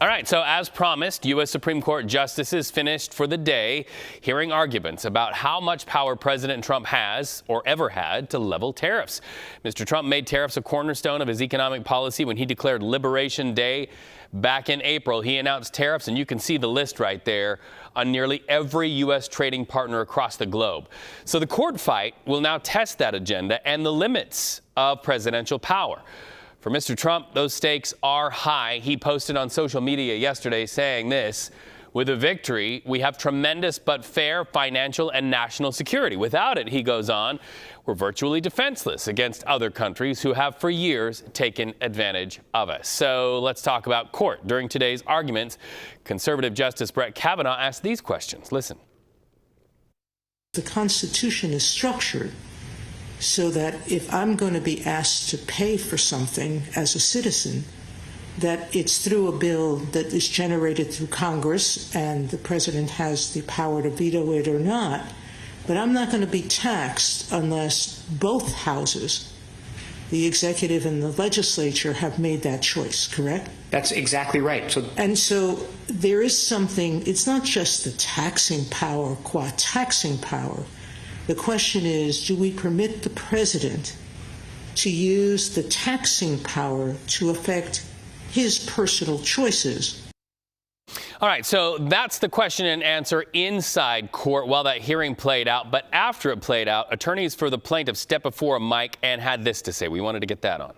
All right, so as promised, U.S. Supreme Court justices finished for the day hearing arguments about how much power President Trump has or ever had to level tariffs. Mr. Trump made tariffs a cornerstone of his economic policy when he declared Liberation Day back in April. He announced tariffs, and you can see the list right there, on nearly every U.S. trading partner across the globe. So the court fight will now test that agenda and the limits of presidential power. For Mr. Trump, those stakes are high. He posted on social media yesterday saying this: with a victory, we have tremendous but fair financial and national security. Without it, he goes on, we're virtually defenseless against other countries who have for years taken advantage of us. So let's talk about court. During today's arguments, conservative Justice Brett Kavanaugh asked these questions. Listen. The Constitution is structured so that if I'm going to be asked to pay for something as a citizen, that it's through a bill that is generated through Congress, and the president has the power to veto it or not. But I'm not going to be taxed unless both houses, the executive and the legislature, have made that choice, correct? That's exactly right. So there is something, it's not just the taxing power, qua taxing power. The question is, do we permit the president to use the taxing power to affect his personal choices? All right, so that's the question and answer inside court while that hearing played out. But after it played out, attorneys for the plaintiff stepped before a mic and had this to say. We wanted to get that on.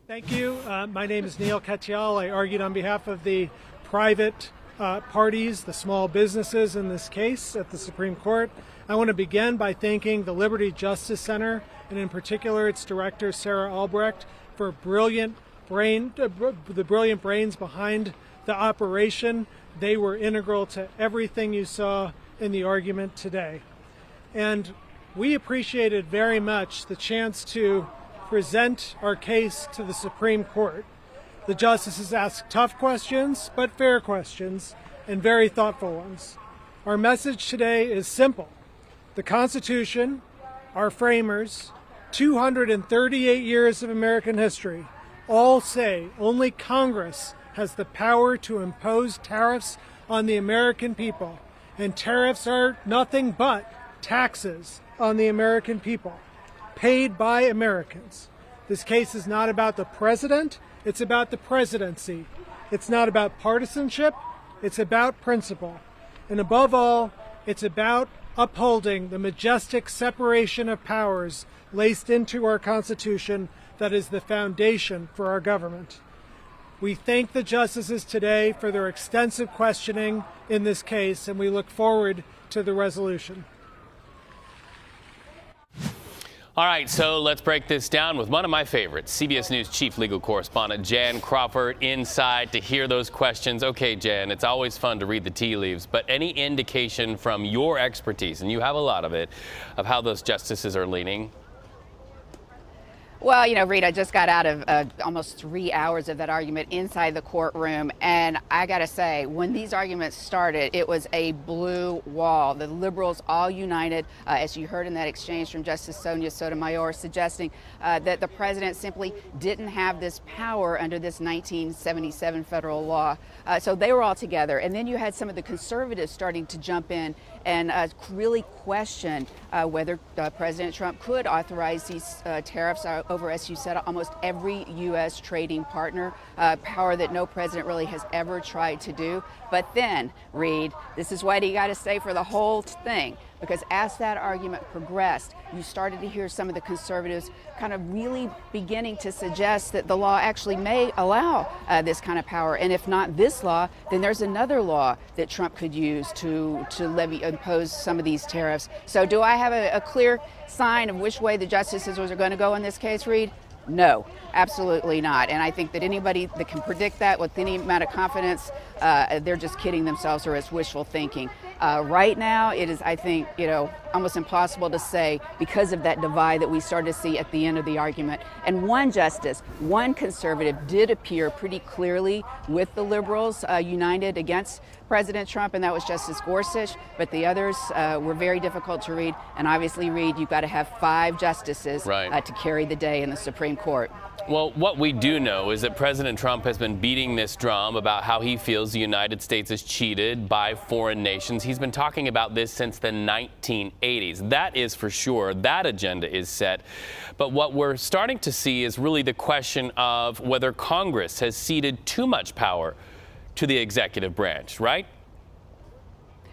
Thank you. My name is Neil Katyal. I argued on behalf of the private parties, the small businesses in this case at the Supreme Court. I want to begin by thanking the Liberty Justice Center, and in particular its director, Sarah Albrecht, for the brilliant brains behind the operation. They were integral to everything you saw in the argument today. And we appreciated very much the chance to present our case to the Supreme Court. The justices asked tough questions, but fair questions, and very thoughtful ones. Our message today is simple. The Constitution, our framers, 238 years of American history, all say only Congress has the power to impose tariffs on the American people. And tariffs are nothing but taxes on the American people, paid by Americans. This case is not about the president, it's about the presidency. It's not about partisanship, it's about principle. And above all, it's about upholding the majestic separation of powers laced into our Constitution that is the foundation for our government. We thank the justices today for their extensive questioning in this case, and we look forward to the resolution. All right, so let's break this down with one of my favorites, CBS News chief legal correspondent Jan Crawford, inside to hear those questions. Okay, Jan, it's always fun to read the tea leaves, but any indication from your expertise, and you have a lot of it, of how those justices are leaning? Well, you know, Reed, I just got out of almost 3 hours of that argument inside the courtroom, and I got to say, when these arguments started, it was a blue wall. The liberals all united, as you heard in that exchange from Justice Sonia Sotomayor, suggesting that the president simply didn't have this power under this 1977 federal law. So they were all together. And then you had some of the conservatives starting to jump in and really question whether President Trump could authorize these tariffs over, as you said, almost every U.S. trading partner, power that no president really has ever tried to do. But then, Reed, this is what you got to say for the whole thing, because as that argument progressed, you started to hear some of the conservatives kind of really beginning to suggest that the law actually may allow this kind of power. And if not this law, then there's another law that Trump could use to impose some of these tariffs. So do I have a clear sign of which way the justices are going to go in this case, Reed? No, absolutely not. And I think that anybody that can predict that with any amount of confidence they're just kidding themselves or it's wishful thinking. Right now, it is, I think, almost impossible to say because of that divide that we started to see at the end of the argument. And one justice, one conservative did appear pretty clearly with the liberals united against President Trump, and that was Justice Gorsuch. But the others were very difficult to read. And obviously, Reed, you've got to have 5 justices to carry the day in the Supreme Court. Well, what we do know is that President Trump has been beating this drum about how he feels the United States is cheated by foreign nations. He's been talking about this since the 1980s. That is for sure. That agenda is set. But what we're starting to see is really the question of whether Congress has ceded too much power to the executive branch, right?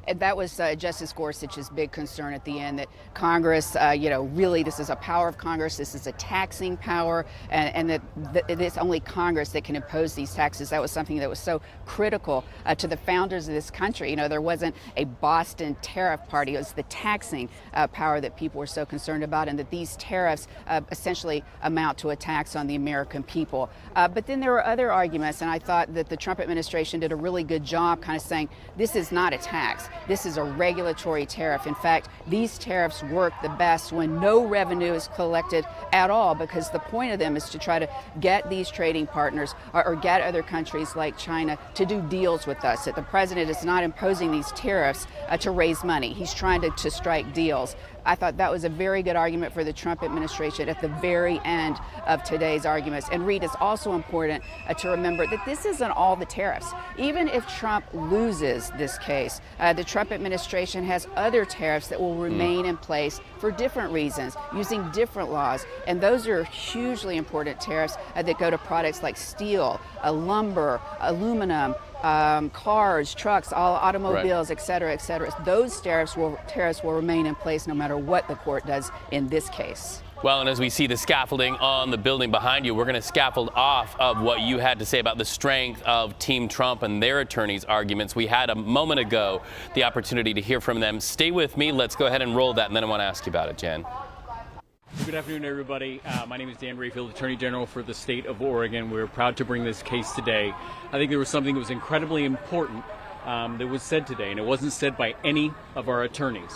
And that was Justice Gorsuch's big concern at the end, that Congress, really this is a power of Congress, this is a taxing power, and that it's only Congress that can impose these taxes. That was something that was so critical to the founders of this country. There wasn't a Boston tariff party. It was the taxing power that people were so concerned about, and that these tariffs essentially amount to a tax on the American people. But then there were other arguments, and I thought that the Trump administration did a really good job kind of saying, this is not a tax. This is a regulatory tariff. In fact, these tariffs work the best when no revenue is collected at all, because the point of them is to try to get these trading partners or get other countries like China to do deals with us. That the president is not imposing these tariffs to raise money. He's trying to strike deals. I thought that was a very good argument for the Trump administration at the very end of today's arguments. And Reed, it's also important to remember that this isn't all the tariffs. Even if Trump loses this case, the Trump administration has other tariffs that will remain in place for different reasons, using different laws. And those are hugely important tariffs that go to products like steel, lumber, aluminum, cars, trucks, all automobiles, et cetera, et cetera. Those tariffs will remain in place no matter what the court does in this case. Well, and as we see the scaffolding on the building behind you, we're going to scaffold off of what you had to say about the strength of Team Trump and their attorneys' arguments. We had a moment ago the opportunity to hear from them. Stay with me. Let's go ahead and roll that, and then I want to ask you about it, Jan. Good afternoon, everybody. My name is Dan Rayfield, Attorney General for the state of Oregon. We're proud to bring this case today. I think there was something that was incredibly important that was said today, and it wasn't said by any of our attorneys.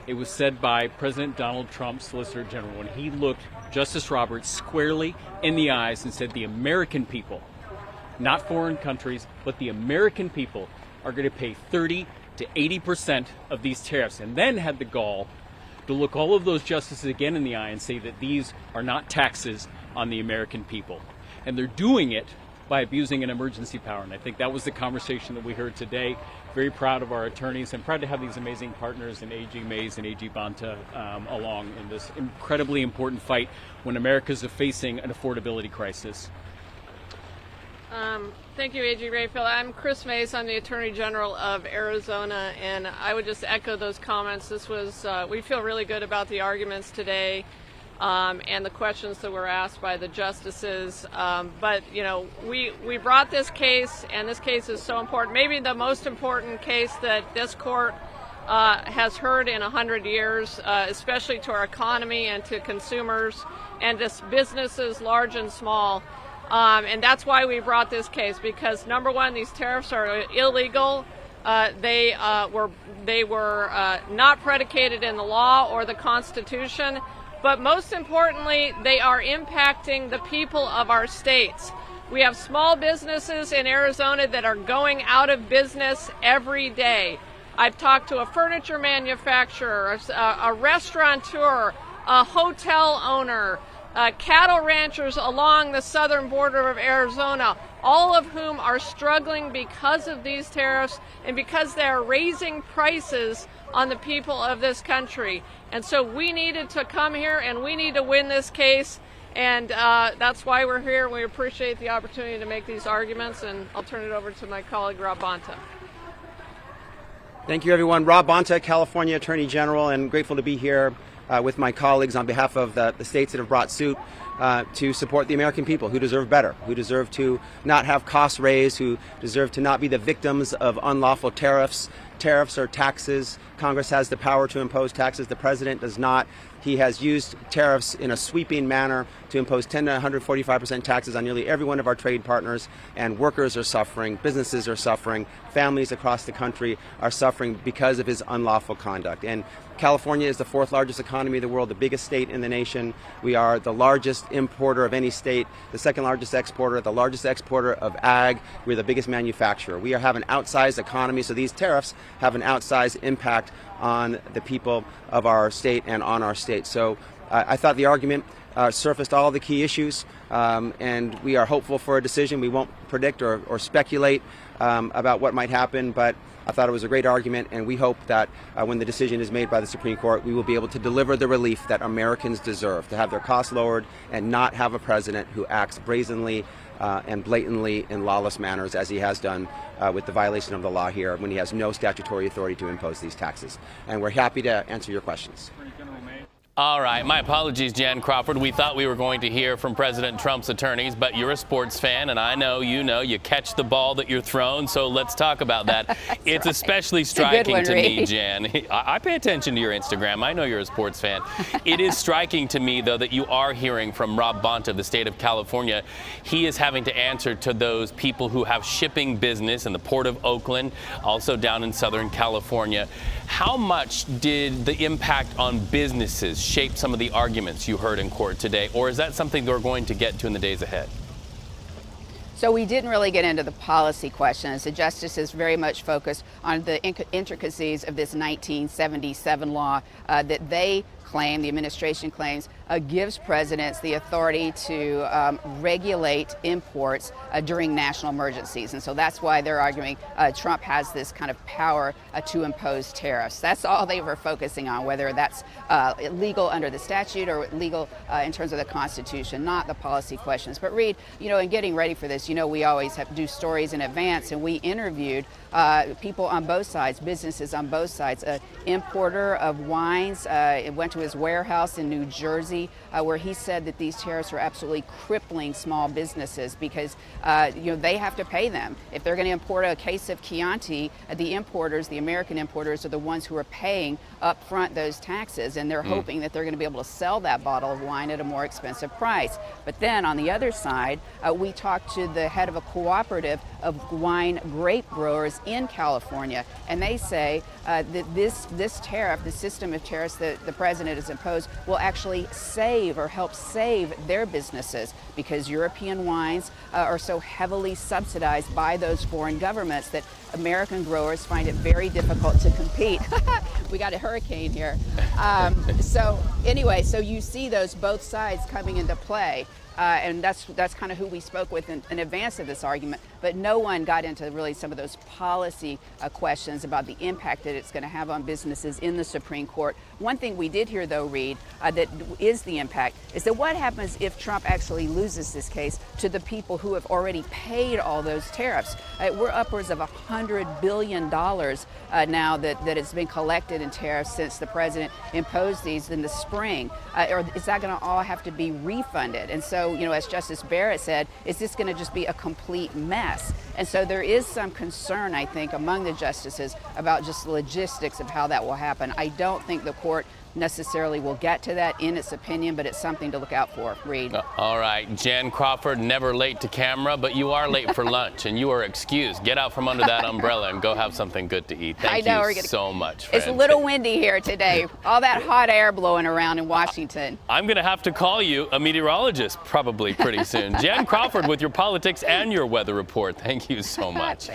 It was said by President Donald Trump's Solicitor General when he looked Justice Roberts squarely in the eyes and said the American people, not foreign countries, but the American people are going to pay 30 to 80% of these tariffs, and then had the gall to look all of those justices again in the eye and say that these are not taxes on the American people. And they're doing it by abusing an emergency power. And I think that was the conversation that we heard today. Very proud of our attorneys and proud to have these amazing partners in A.G. Mays and A.G. Bonta along in this incredibly important fight when America's facing an affordability crisis. Thank you, A.G. Rayfield. I'm Chris Mays. I'm the Attorney General of Arizona, and I would just echo those comments. This was, we feel really good about the arguments today and the questions that were asked by the justices. But, we brought this case, and this case is so important. Maybe the most important case that this court has heard in 100 years, especially to our economy and to consumers and to businesses large and small. And that's why we brought this case, because number one, these tariffs are illegal. They were not predicated in the law or the Constitution, but most importantly, they are impacting the people of our states. We have small businesses in Arizona that are going out of business every day. I've talked to a furniture manufacturer, a restaurateur, a hotel owner, cattle ranchers along the southern border of Arizona, all of whom are struggling because of these tariffs and because they are raising prices on the people of this country. And so we needed to come here and we need to win this case, and that's why we're here. We appreciate the opportunity to make these arguments, and I'll turn it over to my colleague Rob Bonta. Thank you, everyone. Rob Bonta, California Attorney General, and grateful to be here with my colleagues on behalf of the states that have brought suit to support the American people who deserve better, who deserve to not have costs raised, who deserve to not be the victims of unlawful tariffs tariffs are taxes. Congress has the power to impose taxes. The president does not. He has used tariffs in a sweeping manner to impose 10 to 145% taxes on nearly every one of our trade partners, and workers are suffering, businesses are suffering, families across the country are suffering because of his unlawful conduct. And California is the fourth largest economy in the world, the biggest state in the nation. We are the largest importer of any state, the second largest exporter, the largest exporter of ag. We're the biggest manufacturer. We have an outsized economy, so these tariffs have an outsized impact on the people of our state and on our state. So I thought the argument surfaced all the key issues, and we are hopeful for a decision. We won't predict or speculate about what might happen, but I thought it was a great argument, and we hope that when the decision is made by the Supreme Court, we will be able to deliver the relief that Americans deserve, to have their costs lowered and not have a president who acts brazenly and blatantly in lawless manners, as he has done with the violation of the law here, when he has no statutory authority to impose these taxes. And we're happy to answer your questions. All right, my apologies, Jan Crawford. We thought we were going to hear from President Trump's attorneys, but you're a sports fan, and I know you catch the ball that you're thrown, so let's talk about that. It's right. Especially striking to me, Jan. I pay attention to your Instagram. I know you're a sports fan. It is striking to me, though, that you are hearing from Rob Bonta of the state of California. He is having to answer to those people who have shipping business in the Port of Oakland, also down in Southern California. How much did the impact on businesses shape some of the arguments you heard in court today, or is that something we're going to get to in the days ahead? So we didn't really get into the policy questions. The justices very much focused on the intricacies of this 1977 law that they claim, the administration claims, gives presidents the authority to regulate imports during national emergencies. And so that's why they're arguing Trump has this kind of power to impose tariffs. That's all they were focusing on, whether that's legal under the statute or legal in terms of the Constitution, not the policy questions. But Reed, in getting ready for this, we always have to do stories in advance, and we interviewed people on both sides, businesses on both sides. An importer of wines went to his warehouse in New Jersey, where he said that these tariffs are absolutely crippling small businesses because they have to pay them. If they're going to import a case of Chianti, the importers, the American importers, are the ones who are paying up front those taxes, and they're hoping that they're going to be able to sell that bottle of wine at a more expensive price. But then on the other side, we talked to the head of a cooperative of wine grape growers in California, and they say that this tariff, the system of tariffs that the president has imposed, will actually save or help save their businesses because European wines are so heavily subsidized by those foreign governments that American growers find it very difficult to compete. We got a hurricane here. So you see those both sides coming into play. And that's kind of who we spoke with in advance of this argument. But no one got into really some of those policy questions about the impact that it's going to have on businesses in the Supreme Court. One thing we did hear, though, Reed, that is the impact, is that what happens if Trump actually loses this case to the people who have already paid all those tariffs? We're upwards of $100 billion now that has been collected in tariffs since the president imposed these in the spring. Or is that going to all have to be refunded? And so, as Justice Barrett said, is this going to just be a complete mess? And so there is some concern, I think, among the justices about just the logistics of how that will happen. I don't think the court necessarily will get to that in its opinion, but it's something to look out for. Reed. All right. Jan Crawford, never late to camera, but you are late for lunch, and you are excused. Get out from under that umbrella and go have something good to eat. Thank you so much, friend. It's a little windy here today. All that hot air blowing around in Washington. I'm going to have to call you a meteorologist probably pretty soon. Jan Crawford with your politics and your weather report. Thank you so much.